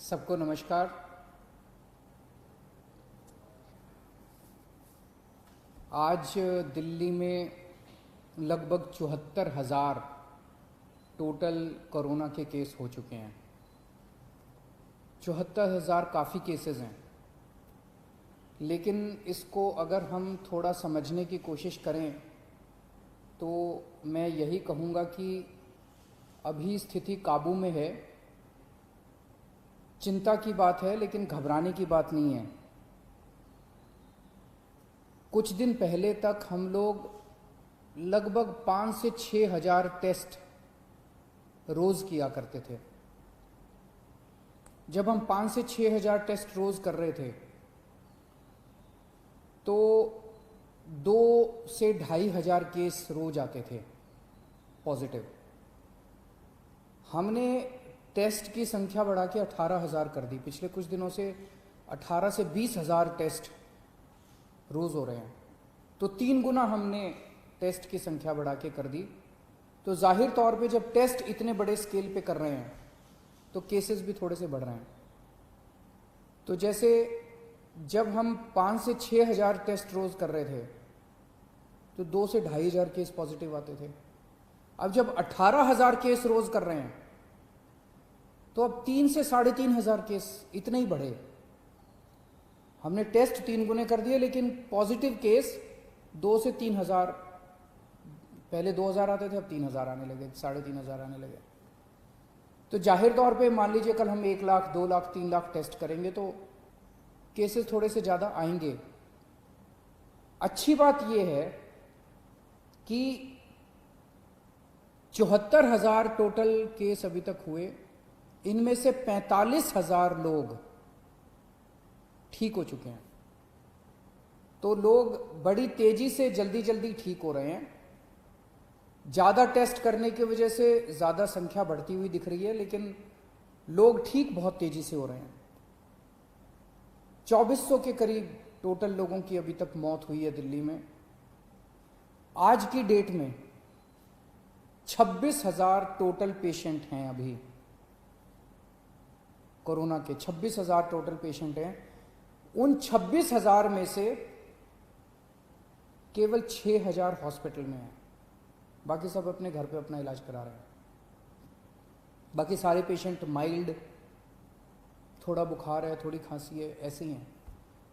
सबको नमस्कार। आज दिल्ली में लगभग 74,000 टोटल कोरोना के केस हो चुके हैं। 74,000 काफ़ी केसेस हैं, लेकिन इसको अगर हम थोड़ा समझने की कोशिश करें तो मैं यही कहूँगा कि अभी स्थिति काबू में है। चिंता की बात है, लेकिन घबराने की बात नहीं है। कुछ दिन पहले तक हम लोग लगभग 5 से 6 हज़ार टेस्ट रोज़ किया करते थे। जब हम 5 से 6 हज़ार टेस्ट रोज़ कर रहे थे तो 2 से 2,500 केस रोज आते थे पॉजिटिव। हमने टेस्ट की संख्या बढ़ा के 18,000 कर दी। पिछले कुछ दिनों से 18 से 20,000 टेस्ट रोज़ हो रहे हैं, तो 3 गुना हमने टेस्ट की संख्या बढ़ा के कर दी। तो जाहिर तौर पे जब टेस्ट इतने बड़े स्केल पे कर रहे हैं तो केसेस भी थोड़े से बढ़ रहे हैं। तो जैसे जब हम 5 से 6 हज़ार टेस्ट रोज़ कर रहे थे तो 2 से 2,500 केस पॉजिटिव आते थे। अब जब 18,000 केस रोज़ कर रहे हैं तो अब 3 से 3,500 केस इतने ही बढ़े। हमने टेस्ट 3 गुने कर दिए, लेकिन पॉजिटिव केस 2 से 3,000, पहले 2,000 आते थे, अब 3,000 आने लगे, 3,500 आने लगे। तो जाहिर तौर पे मान लीजिए कल हम 1 लाख, 2 लाख, 3 लाख टेस्ट करेंगे तो केसेस थोड़े से ज़्यादा आएंगे। अच्छी बात यह है कि 74,000 टोटल केस अभी तक हुए, इनमें से 45,000 लोग ठीक हो चुके हैं। तो लोग बड़ी तेजी से जल्दी जल्दी ठीक हो रहे हैं। ज़्यादा टेस्ट करने की वजह से ज़्यादा संख्या बढ़ती हुई दिख रही है, लेकिन लोग ठीक बहुत तेजी से हो रहे हैं। 2400 के करीब टोटल लोगों की अभी तक मौत हुई है दिल्ली में। आज की डेट में 26,000 टोटल पेशेंट हैं। अभी कोरोना के 26,000 टोटल पेशेंट हैं। उन 26,000 में से केवल 6,000 हॉस्पिटल में हैं। बाकी सब अपने घर पे अपना इलाज करा रहे हैं। बाकी सारे पेशेंट माइल्ड, थोड़ा बुखार है, थोड़ी खांसी है, ऐसे ही हैं।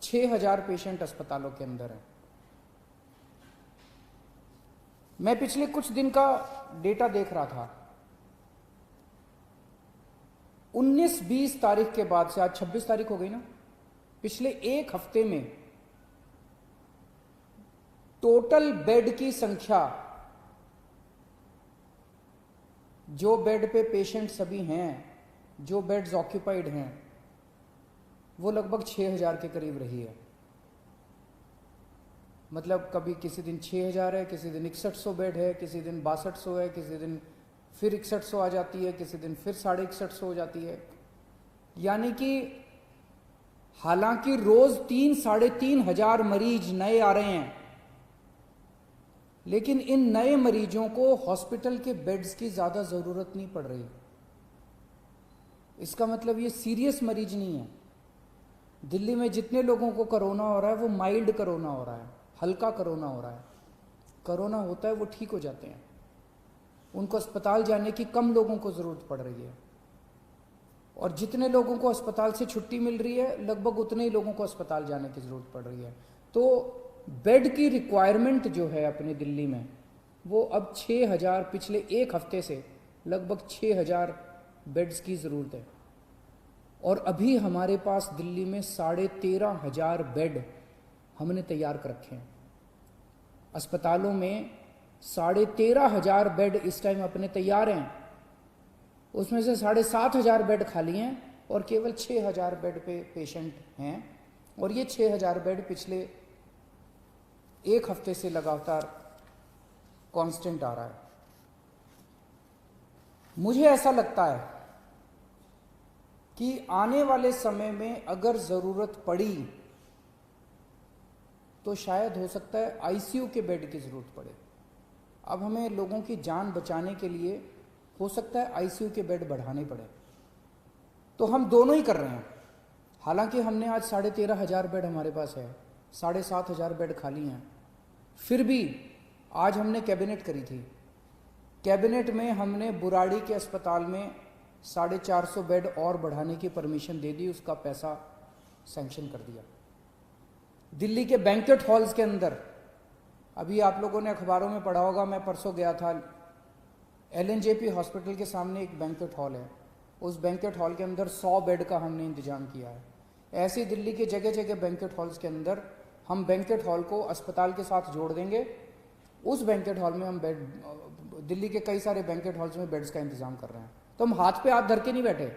6,000 पेशेंट अस्पतालों के अंदर हैं। मैं पिछले कुछ दिन का डेटा देख रहा था। 19-20 तारीख के बाद से, आज 26 तारीख हो गई ना, पिछले एक हफ्ते में टोटल बेड की संख्या, जो बेड पे पेशेंट सभी हैं, जो बेड्स ऑक्यूपाइड हैं, वो लगभग 6,000 के करीब रही है। मतलब कभी किसी दिन 6,000 है, किसी दिन 6100 बेड है, किसी दिन 6200 है, किसी दिन फिर 6100 आ जाती है, किसी दिन फिर 6150 हो जाती है। यानी कि हालांकि रोज 3-3,500 मरीज नए आ रहे हैं, लेकिन इन नए मरीजों को हॉस्पिटल के बेड्स की ज्यादा जरूरत नहीं पड़ रही। इसका मतलब ये सीरियस मरीज नहीं है। दिल्ली में जितने लोगों को कोरोना हो रहा है वो माइल्ड कोरोना हो रहा है, हल्का कोरोना हो रहा है। कोरोना होता है वो ठीक हो जाते हैं, उनको अस्पताल जाने की कम लोगों को ज़रूरत पड़ रही है। और जितने लोगों को अस्पताल से छुट्टी मिल रही है, लगभग उतने ही लोगों को अस्पताल जाने की ज़रूरत पड़ रही है। तो बेड की रिक्वायरमेंट जो है अपने दिल्ली में, वो अब 6,000, पिछले एक हफ्ते से लगभग 6,000 बेड्स की ज़रूरत है। और अभी हमारे पास दिल्ली में 13,500 बेड हमने तैयार कर रखे हैं। अस्पतालों में 13,500 बेड इस टाइम अपने तैयार हैं। उसमें से 7,500 बेड खाली हैं और केवल 6,000 बेड पे पेशेंट हैं। और ये 6,000 बेड पिछले एक हफ्ते से लगातार कांस्टेंट आ रहा है। मुझे ऐसा लगता है कि आने वाले समय में अगर ज़रूरत पड़ी तो शायद हो सकता है आईसीयू के बेड की ज़रूरत पड़े। अब हमें लोगों की जान बचाने के लिए हो सकता है आईसीयू के बेड बढ़ाने पड़े। तो हम दोनों ही कर रहे हैं। हालांकि हमने आज 13,500 बेड हमारे पास है, 7,500 बेड खाली हैं, फिर भी आज हमने कैबिनेट करी थी। कैबिनेट में हमने बुराड़ी के अस्पताल में 450 बेड और बढ़ाने की परमिशन दे दी, उसका पैसा सैंक्शन कर दिया। दिल्ली के बैंक्वेट हॉल्स के अंदर, अभी आप लोगों ने अखबारों में पढ़ा होगा, मैं परसों गया था, LNJP हॉस्पिटल के सामने एक बैंक्वेट हॉल है, उस बैंक्वेट हॉल के अंदर 100 बेड का हमने इंतजाम किया है। ऐसे दिल्ली के जगह जगह बैंक्वेट हॉल्स के अंदर हम बैंक्वेट हॉल को अस्पताल के साथ जोड़ देंगे। उस बैंक्वेट हॉल में हम बेड, दिल्ली के कई सारे बैंक्वेट हॉल्स में बेड्स का इंतजाम कर रहे हैं। तो हम हाथ पे हाथ धर के नहीं बैठे।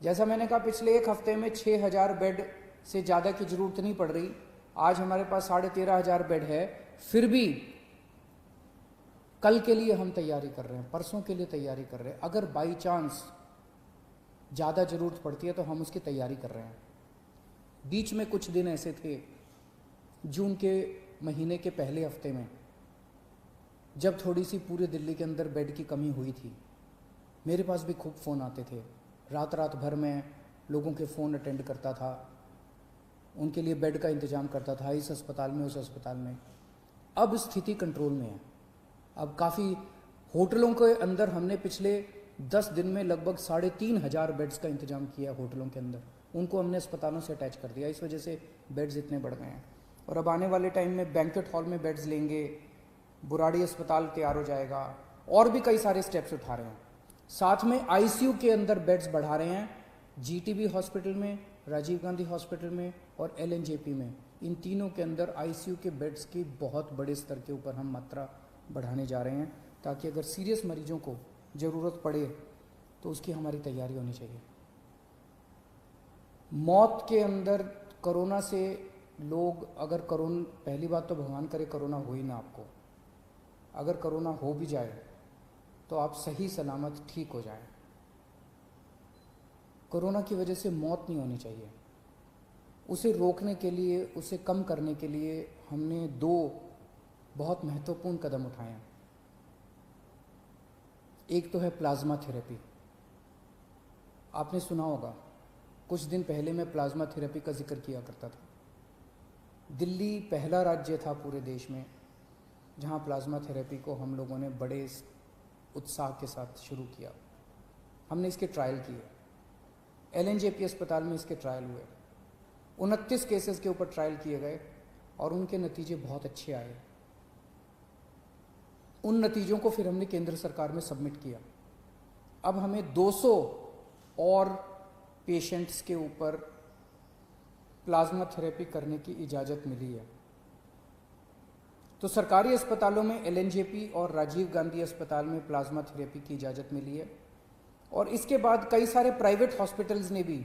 जैसा मैंने कहा, पिछले एक हफ्ते में 6,000 बेड से ज़्यादा की जरूरत नहीं पड़ रही। आज हमारे पास 13,500 बेड है, फिर भी कल के लिए हम तैयारी कर रहे हैं, परसों के लिए तैयारी कर रहे हैं। अगर बाई चांस ज़्यादा ज़रूरत पड़ती है तो हम उसकी तैयारी कर रहे हैं। बीच में कुछ दिन ऐसे थे, जून के महीने के पहले हफ्ते में, जब थोड़ी सी पूरे दिल्ली के अंदर बेड की कमी हुई थी, मेरे पास भी खूब फ़ोन आते थे। रात रात भर में लोगों के फ़ोन अटेंड करता था, उनके लिए बेड का इंतज़ाम करता था, इस अस्पताल में उस अस्पताल में। अब स्थिति कंट्रोल में है। अब काफ़ी होटलों के अंदर हमने पिछले 10 दिन में लगभग 3,500 बेड्स का इंतजाम किया होटलों के अंदर, उनको हमने अस्पतालों से अटैच कर दिया। इस वजह से बेड्स इतने बढ़ गए हैं। और अब आने वाले टाइम में बैंक्वेट हॉल में बेड्स लेंगे, बुराड़ी अस्पताल तैयार हो जाएगा, और भी कई सारे स्टेप्स उठा रहे हैं। साथ में ICU के अंदर बेड्स बढ़ा रहे हैं, GTB हॉस्पिटल में, राजीव गांधी हॉस्पिटल में और LNJP में। इन तीनों के अंदर ICU के बेड्स की बहुत बड़े स्तर के ऊपर हम मात्रा बढ़ाने जा रहे हैं, ताकि अगर सीरियस मरीजों को ज़रूरत पड़े तो उसकी हमारी तैयारी होनी चाहिए। मौत के अंदर कोरोना से लोग, अगर कोरोना, पहली बात तो भगवान करे कोरोना हो ही ना आपको, अगर कोरोना हो भी जाए तो आप सही सलामत ठीक हो जाए। कोरोना की वजह से मौत नहीं होनी चाहिए। उसे रोकने के लिए, उसे कम करने के लिए हमने 2 बहुत महत्वपूर्ण कदम उठाए हैं। एक तो है प्लाज्मा थेरेपी। आपने सुना होगा, कुछ दिन पहले मैं प्लाज्मा थेरेपी का जिक्र किया करता था। दिल्ली पहला राज्य था पूरे देश में जहां प्लाज्मा थेरेपी को हम लोगों ने बड़े उत्साह के साथ शुरू किया। हमने इसके ट्रायल किए, LNJP अस्पताल में इसके ट्रायल हुए, 29 केसेस के ऊपर ट्रायल किए गए और उनके नतीजे बहुत अच्छे आए। उन नतीजों को फिर हमने केंद्र सरकार में सबमिट किया। अब हमें 200 और पेशेंट्स के ऊपर प्लाज्मा थेरेपी करने की इजाज़त मिली है। तो सरकारी अस्पतालों में LNJP और राजीव गांधी अस्पताल में प्लाज्मा थेरेपी की इजाज़त मिली है, और इसके बाद कई सारे प्राइवेट हॉस्पिटल्स ने भी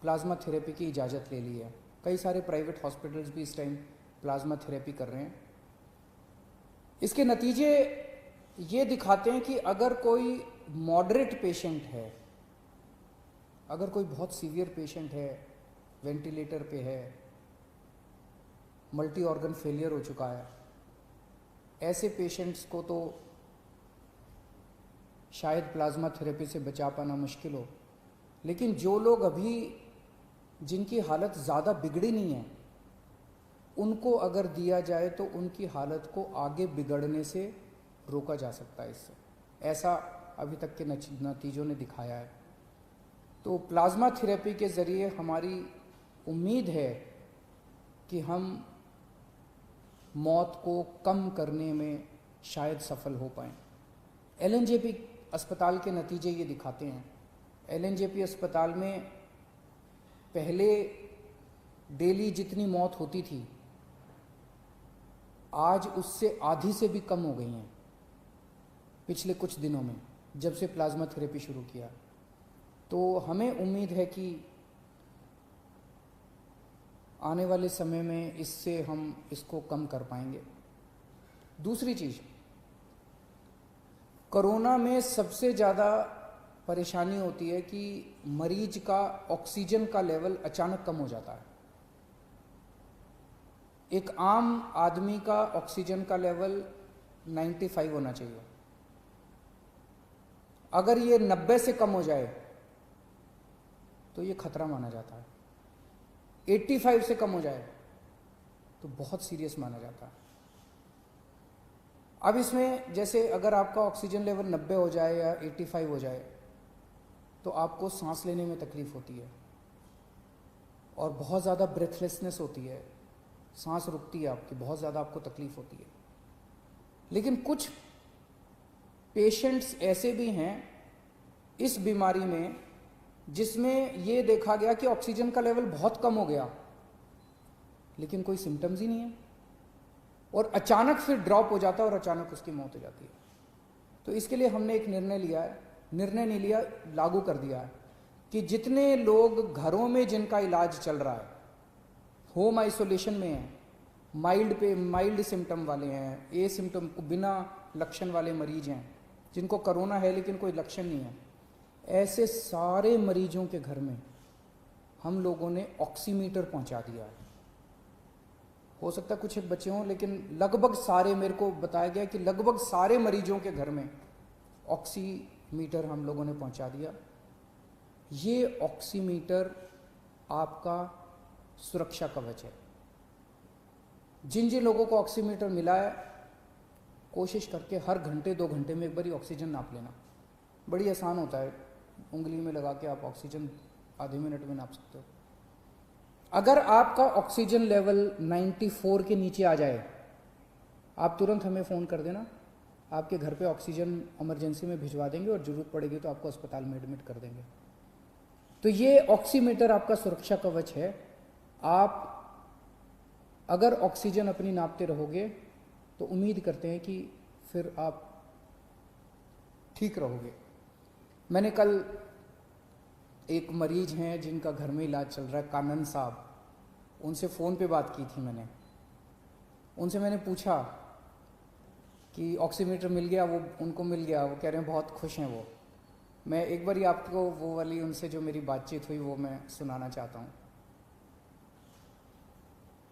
प्लाज्मा थेरेपी की इजाज़त ले ली है। कई सारे प्राइवेट हॉस्पिटल्स भी इस टाइम प्लाज्मा थेरेपी कर रहे हैं। इसके नतीजे ये दिखाते हैं कि अगर कोई मॉडरेट पेशेंट है, अगर कोई बहुत सीवियर पेशेंट है, वेंटिलेटर पे है, मल्टी ऑर्गन फेलियर हो चुका है, ऐसे पेशेंट्स को तो शायद प्लाज्मा थेरेपी से बचा पाना मुश्किल हो। लेकिन जो लोग अभी, जिनकी हालत ज़्यादा बिगड़ी नहीं है, उनको अगर दिया जाए तो उनकी हालत को आगे बिगड़ने से रोका जा सकता है इससे। ऐसा अभी तक के नतीजों ने दिखाया है। तो प्लाज्मा थेरेपी के ज़रिए हमारी उम्मीद है कि हम मौत को कम करने में शायद सफल हो पाएँ। LNJP अस्पताल के नतीजे ये दिखाते हैं। LNJP अस्पताल में पहले डेली जितनी मौत होती थी, आज उससे आधी से भी कम हो गई हैं पिछले कुछ दिनों में, जब से प्लाज्मा थेरेपी शुरू किया। तो हमें उम्मीद है कि आने वाले समय में इससे हम इसको कम कर पाएंगे। दूसरी चीज़, कोरोना में सबसे ज़्यादा परेशानी होती है कि मरीज का ऑक्सीजन का लेवल अचानक कम हो जाता है। एक आम आदमी का ऑक्सीजन का लेवल 95 होना चाहिए। अगर ये 90 से कम हो जाए तो ये खतरा माना जाता है। 85 से कम हो जाए तो बहुत सीरियस माना जाता है। अब इसमें जैसे अगर आपका ऑक्सीजन लेवल 90 हो जाए या 85 हो जाए तो आपको सांस लेने में तकलीफ होती है और बहुत ज़्यादा ब्रेथलेसनेस होती है, सांस रुकती है आपकी, बहुत ज़्यादा आपको तकलीफ होती है। लेकिन कुछ पेशेंट्स ऐसे भी हैं इस बीमारी में जिसमें ये देखा गया कि ऑक्सीजन का लेवल बहुत कम हो गया लेकिन कोई सिम्टम्स ही नहीं है और अचानक फिर ड्रॉप हो जाता है और अचानक उसकी मौत हो जाती है। तो इसके लिए हमने एक निर्णय लिया है, निर्णय नहीं लिया, लागू कर दिया है कि जितने लोग घरों में जिनका इलाज चल रहा है, होम आइसोलेशन में हैं, माइल्ड सिम्टम वाले हैं, ए सिम्टम बिना लक्षण वाले मरीज हैं, जिनको कोरोना है लेकिन कोई लक्षण नहीं है, ऐसे सारे मरीजों के घर में हम लोगों ने ऑक्सीमीटर पहुंचा दिया है। हो सकता है कुछ बचे हों लेकिन लगभग सारे, मेरे को बताया गया कि लगभग सारे मरीजों के घर में ऑक्सीमीटर हम लोगों ने पहुंचा दिया। ये ऑक्सीमीटर आपका सुरक्षा कवच है। जिन जिन लोगों को ऑक्सीमीटर मिला है, कोशिश करके हर घंटे 2 घंटे में एक बार ऑक्सीजन नाप लेना। बड़ी आसान होता है, उंगली में लगा के आप ऑक्सीजन आधे मिनट में नाप सकते हो। अगर आपका ऑक्सीजन लेवल 94 के नीचे आ जाए, आप तुरंत हमें फ़ोन कर देना, आपके घर पे ऑक्सीजन इमरजेंसी में भिजवा देंगे और ज़रूरत पड़ेगी तो आपको अस्पताल में एडमिट कर देंगे। तो ये ऑक्सीमीटर आपका सुरक्षा कवच है। आप अगर ऑक्सीजन अपनी नापते रहोगे तो उम्मीद करते हैं कि फिर आप ठीक रहोगे। मैंने कल एक मरीज हैं जिनका घर में इलाज चल रहा है, कानन साहब, उनसे फ़ोन पे बात की थी मैंने। उनसे मैंने पूछा कि ऑक्सीमीटर मिल गया, वो उनको मिल गया, वो कह रहे हैं बहुत खुश हैं वो। मैं एक बार ही आपको वो वाली उनसे जो मेरी बातचीत हुई वो मैं सुनाना चाहता हूँ।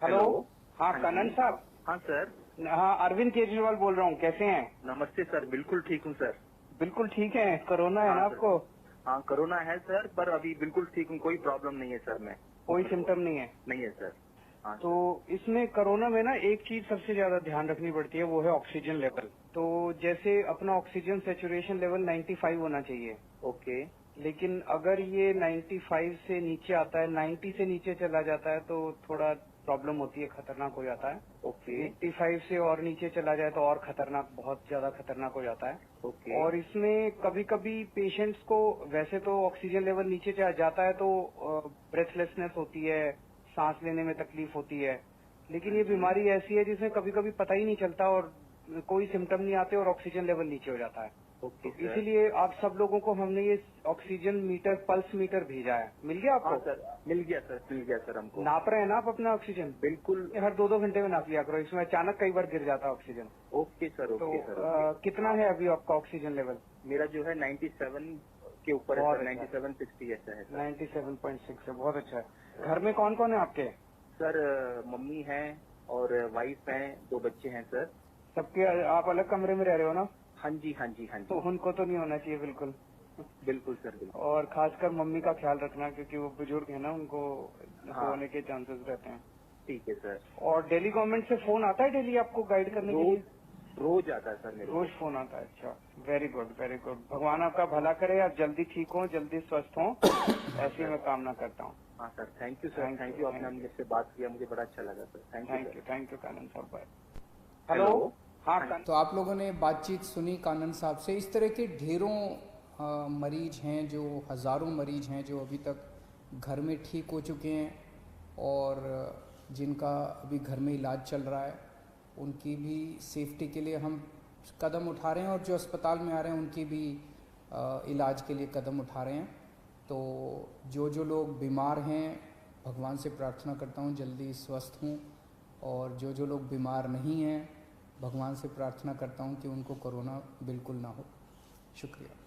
हेलो। हाँ कानन साहब। हाँ सर। हाँ अरविंद केजरीवाल बोल रहा हूँ, कैसे हैं? नमस्ते सर, बिल्कुल ठीक हूँ सर। बिल्कुल ठीक है। कोरोना है ना हाँ, आपको? हाँ कोरोना है सर, पर अभी बिल्कुल ठीक हूँ, कोई प्रॉब्लम नहीं है सर। मैं कोई सिम्टम नहीं है? नहीं है सर। हाँ तो इसमें कोरोना में ना एक चीज सबसे ज्यादा ध्यान रखनी पड़ती है, वो है ऑक्सीजन लेवल। तो जैसे अपना ऑक्सीजन सेचुरेशन लेवल 95 होना चाहिए। ओके। लेकिन अगर ये 95 से नीचे आता है, 90 से नीचे चला जाता है तो थोड़ा प्रॉब्लम होती है, खतरनाक हो जाता है। ओके। 85 से और नीचे चला जाए तो और खतरनाक, बहुत ज्यादा खतरनाक हो जाता है। ओके। और इसमें कभी कभी पेशेंट्स को वैसे तो ऑक्सीजन लेवल नीचे जाता है तो ब्रेथलेसनेस होती है, सांस लेने में तकलीफ होती है। लेकिन ये बीमारी ऐसी है जिसमें कभी कभी पता ही नहीं चलता और कोई सिम्टम नहीं आते और ऑक्सीजन लेवल नीचे हो जाता है। Okay sir. इसीलिए आप सब लोगों को हमने ये ऑक्सीजन मीटर, पल्स मीटर भेजा है। मिल गया आपको? हाँ सर, मिल गया सर, मिल गया सर हमको। नाप रहे हैं ना आप अपना ऑक्सीजन? बिल्कुल। हर 2-2 घंटे में नाप लिया करो, इसमें अचानक कई बार गिर जाता है ऑक्सीजन। ओके सर, तो ओके सर। कितना है अभी आपका ऑक्सीजन लेवल? मेरा जो है 97 के ऊपर है बहुत सर, अच्छा। 9760 ऐसा है सर। 97.6 है, बहुत अच्छा है। घर में कौन कौन है आपके? सर मम्मी है और वाइफ है, 2 बच्चे हैं सर। सबके आप अलग कमरे में रह रहे हो ना? हाँ जी, हाँ जी, हाँ तो जी। उनको तो नहीं होना चाहिए बिल्कुल। बिल्कुल सर, बिल्कुल। और खासकर मम्मी का ख्याल रखना क्योंकि वो बुजुर्ग है ना, उनको हाँ। होने के चांसेस रहते हैं। ठीक है सर। और दिल्ली गवर्नमेंट से फोन आता है डेली आपको गाइड करने के लिए? रोज आता है सर मेरे को। रोज फोन आता है? अच्छा, वेरी गुड वेरी गुड। भगवान आपका भला करे, आप जल्दी ठीक हो, जल्दी स्वस्थ हो, ऐसी मैं कामना करता हूँ। हाँ sir, thank you sir, thank you. आपने मुझसे बात किया, मुझे बड़ा अच्छा लगा सर। थैंक यू कानन साहब। बाय। हेलो। हाँ तो आप लोगों ने बातचीत सुनी कानन साहब से। इस तरह के ढेरों मरीज हैं, जो हज़ारों मरीज हैं जो अभी तक घर में ठीक हो चुके हैं और जिनका अभी घर में इलाज चल रहा है, उनकी भी सेफ्टी के लिए हम कदम उठा रहे हैं और जो अस्पताल में आ रहे हैं उनकी भी इलाज के लिए कदम उठा रहे हैं। तो जो लोग बीमार हैं, भगवान से प्रार्थना करता हूँ जल्दी स्वस्थ हों, और जो लोग बीमार नहीं हैं, भगवान से प्रार्थना करता हूँ कि उनको कोरोना बिल्कुल ना हो। शुक्रिया।